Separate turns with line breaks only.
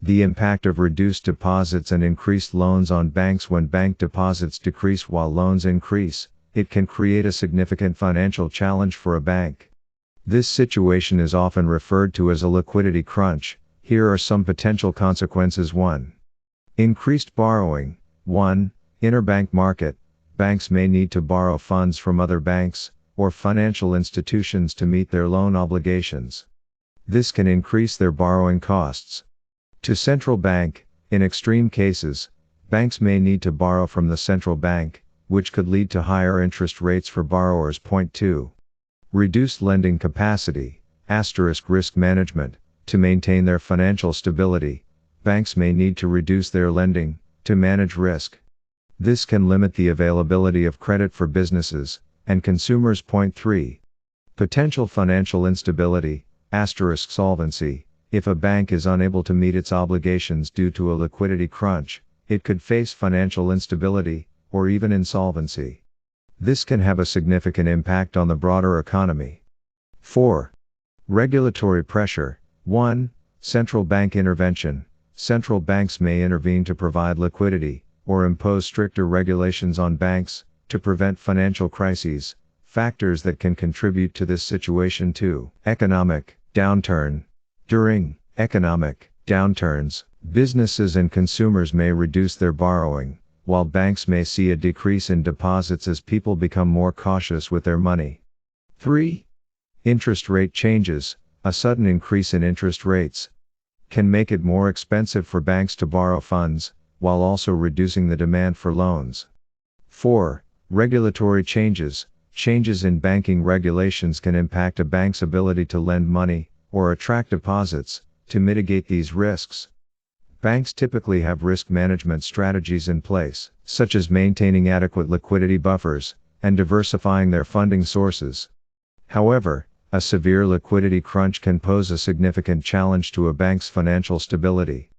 The impact of reduced deposits and increased loans on banks. When bank deposits decrease while loans increase, it can create a significant financial challenge for a bank. This situation is often referred to as a liquidity crunch. Here are some potential consequences. 1. Increased borrowing. 1. Interbank market. Banks may need to borrow funds from other banks, or financial institutions to meet their loan obligations. This can increase their borrowing costs. 2. Central bank. In extreme cases, banks may need to borrow from the central bank, which could lead to higher interest rates for borrowers. 2. Reduced lending capacity, risk management. To maintain their financial stability, banks may need to reduce their lending, to manage risk. This can limit the availability of credit for businesses and consumers. 3. Potential financial instability, solvency. If a bank is unable to meet its obligations due to a liquidity crunch, it could face financial instability, or even insolvency. This can have a significant impact on the broader economy. 4. Regulatory pressure. 1. Central bank intervention. Central banks may intervene to provide liquidity, or impose stricter regulations on banks, to prevent financial crises. Factors that can contribute to this situation. 2. Economic downturn. During economic downturns, businesses and consumers may reduce their borrowing, while banks may see a decrease in deposits as people become more cautious with their money. 3. Interest rate changes. A sudden increase in interest rates can make it more expensive for banks to borrow funds, while also reducing the demand for loans. 4. Regulatory changes. Changes in banking regulations can impact a bank's ability to lend money, or attract deposits. To mitigate these risks, banks typically have risk management strategies in place, such as maintaining adequate liquidity buffers, and diversifying their funding sources. However, a severe liquidity crunch can pose a significant challenge to a bank's financial stability.